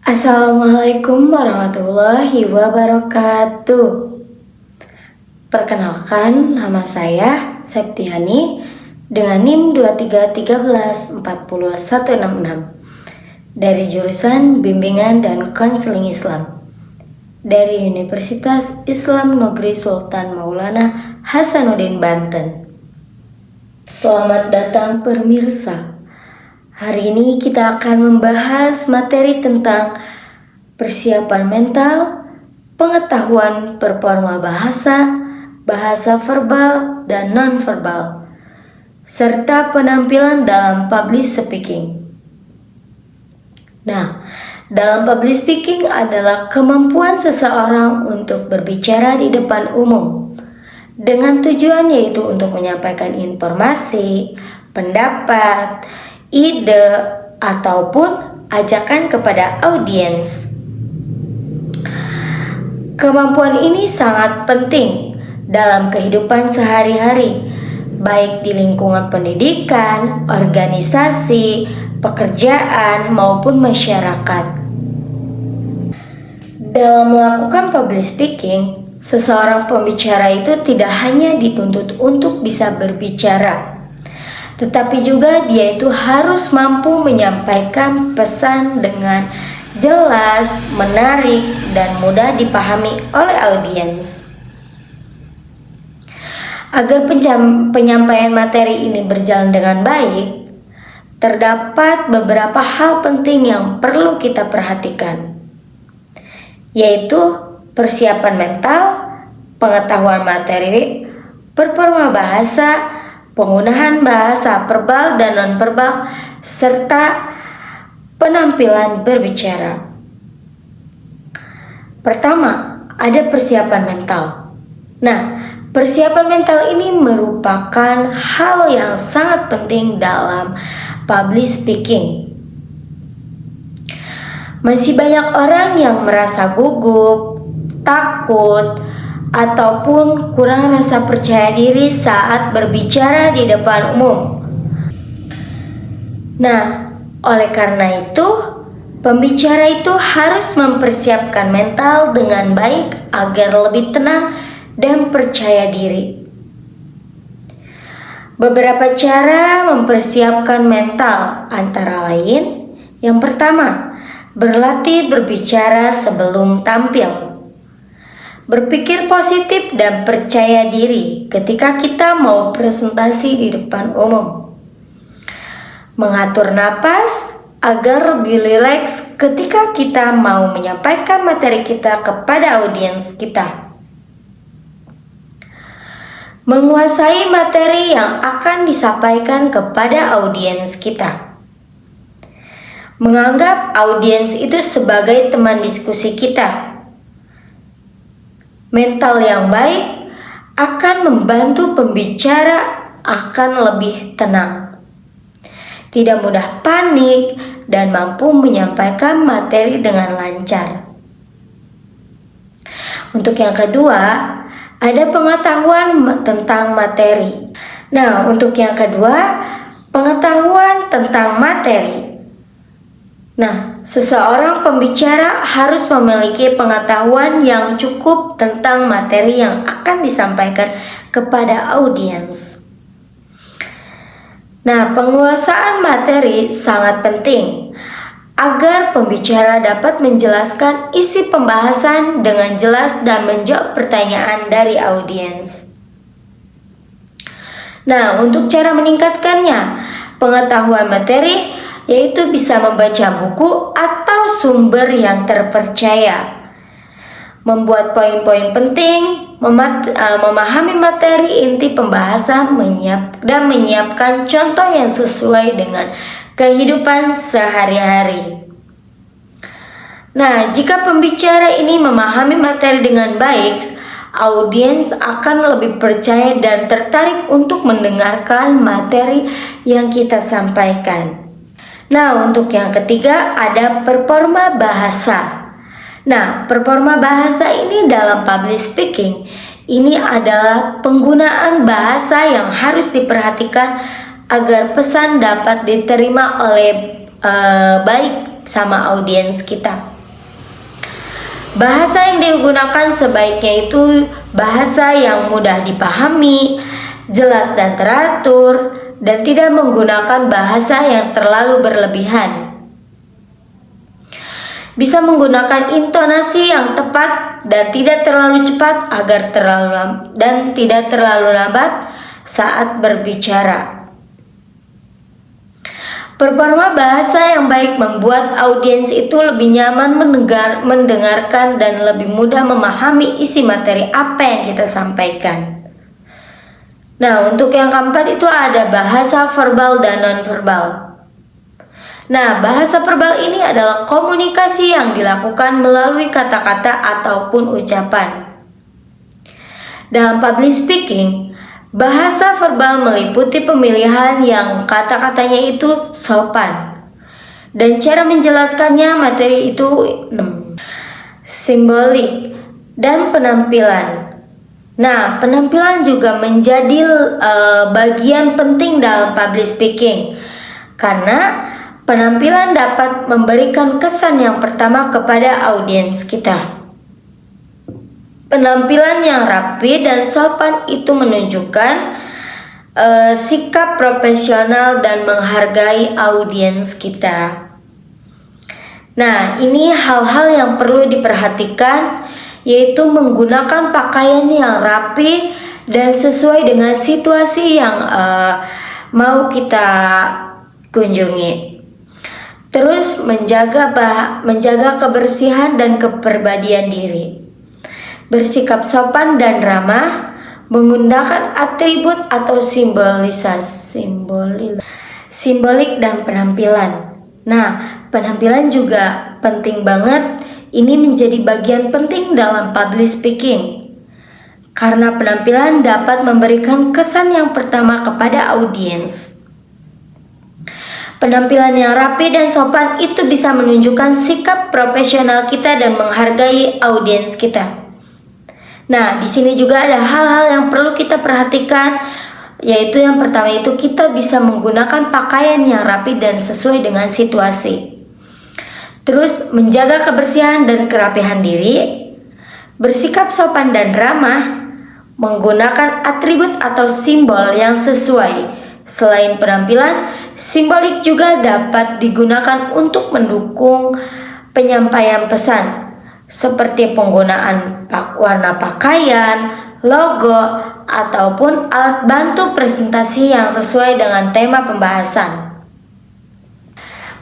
Assalamualaikum warahmatullahi wabarakatuh. Perkenalkan, nama saya Septiani dengan NIM 2313406166 dari jurusan Bimbingan dan Konseling Islam dari Universitas Islam Negeri Sultan Maulana Hasanuddin Banten. Selamat datang pemirsa. Hari ini kita akan membahas materi tentang persiapan mental, pengetahuan performa bahasa, bahasa verbal dan non-verbal, serta penampilan dalam public speaking. Nah, dalam public speaking adalah kemampuan seseorang untuk berbicara di depan umum dengan tujuan yaitu untuk menyampaikan informasi, pendapat, ide, ataupun ajakan kepada audiens. Kemampuan ini sangat penting dalam kehidupan sehari-hari, baik di lingkungan pendidikan, organisasi, pekerjaan, maupun masyarakat. Dalam melakukan public speaking, seseorang pembicara itu tidak hanya dituntut untuk bisa berbicara, tetapi juga dia itu harus mampu menyampaikan pesan dengan jelas, menarik, dan mudah dipahami oleh audiens. Agar penyampaian materi ini berjalan dengan baik, terdapat beberapa hal penting yang perlu kita perhatikan, yaitu persiapan mental, pengetahuan materi, performa bahasa, penggunaan bahasa verbal dan non-verbal, serta penampilan berbicara. Pertama, ada persiapan mental. Nah, persiapan mental ini merupakan hal yang sangat penting dalam public speaking. Masih banyak orang yang merasa gugup, takut, ataupun kurang rasa percaya diri saat berbicara di depan umum. Nah, oleh karena itu, pembicara itu harus mempersiapkan mental dengan baik agar lebih tenang dan percaya diri. Beberapa cara mempersiapkan mental antara lain, yang pertama, berlatih berbicara sebelum tampil. Berpikir positif dan percaya diri ketika kita mau presentasi di depan umum. Mengatur napas agar lebih rileks ketika kita mau menyampaikan materi kita kepada audiens kita. Menguasai materi yang akan disampaikan kepada audiens kita. Menganggap audiens itu sebagai teman diskusi kita. Mental yang baik akan membantu pembicara akan lebih tenang, tidak mudah panik, dan mampu menyampaikan materi dengan lancar. Untuk yang kedua, ada pengetahuan tentang materi. Nah, untuk yang kedua, pengetahuan tentang materi. Nah, seseorang pembicara harus memiliki pengetahuan yang cukup tentang materi yang akan disampaikan kepada audiens. Nah, penguasaan materi sangat penting agar pembicara dapat menjelaskan isi pembahasan dengan jelas dan menjawab pertanyaan dari audiens. Nah, untuk cara meningkatkannya, pengetahuan materi yaitu bisa membaca buku atau sumber yang terpercaya, membuat poin-poin penting, memahami materi inti pembahasan, dan menyiapkan contoh yang sesuai dengan kehidupan sehari-hari. Nah, jika pembicara ini memahami materi dengan baik, audiens akan lebih percaya dan tertarik untuk mendengarkan materi yang kita sampaikan. Nah, untuk yang ketiga ada performa bahasa. Nah, performa bahasa ini dalam public speaking ini adalah penggunaan bahasa yang harus diperhatikan agar pesan dapat diterima oleh baik sama audiens kita. Bahasa yang digunakan sebaiknya itu bahasa yang mudah dipahami, jelas dan teratur, dan tidak menggunakan bahasa yang terlalu berlebihan. Bisa menggunakan intonasi yang tepat dan tidak terlalu cepat dan tidak terlalu lambat saat berbicara. Performa bahasa yang baik membuat audiens itu lebih nyaman mendengarkan dan lebih mudah memahami isi materi apa yang kita sampaikan. Nah, untuk yang keempat itu ada bahasa verbal dan non-verbal. Nah, bahasa verbal ini adalah komunikasi yang dilakukan melalui kata-kata ataupun ucapan. Dalam public speaking, bahasa verbal meliputi pemilihan yang kata-katanya itu sopan. Dan cara menjelaskannya materi itu simbolik dan penampilan. Nah, penampilan juga menjadi bagian penting dalam public speaking. Karena penampilan dapat memberikan kesan yang pertama kepada audiens kita. Penampilan yang rapi dan sopan itu menunjukkan sikap profesional dan menghargai audiens kita. Nah, ini hal-hal yang perlu diperhatikan, yaitu menggunakan pakaian yang rapi dan sesuai dengan situasi yang mau kita kunjungi. Terus menjaga kebersihan dan kepribadian diri. Bersikap sopan dan ramah, menggunakan atribut atau simbolik dan penampilan. Nah, penampilan juga penting banget. Ini menjadi bagian penting dalam public speaking. Karena penampilan dapat memberikan kesan yang pertama kepada audiens. Penampilan yang rapi dan sopan itu bisa menunjukkan sikap profesional kita dan menghargai audiens kita. Nah, di sini juga ada hal-hal yang perlu kita perhatikan, yaitu yang pertama itu kita bisa menggunakan pakaian yang rapi dan sesuai dengan situasi. Terus menjaga kebersihan dan kerapihan diri, bersikap sopan dan ramah, menggunakan atribut atau simbol yang sesuai. Selain penampilan, simbolik juga dapat digunakan untuk mendukung penyampaian pesan, seperti penggunaan warna pakaian, logo, ataupun alat bantu presentasi yang sesuai dengan tema pembahasan.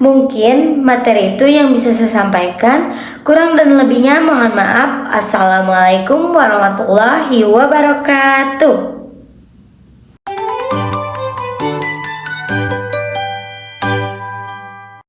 Mungkin materi itu yang bisa saya sampaikan, kurang dan lebihnya mohon maaf. Assalamualaikum warahmatullahi wabarakatuh.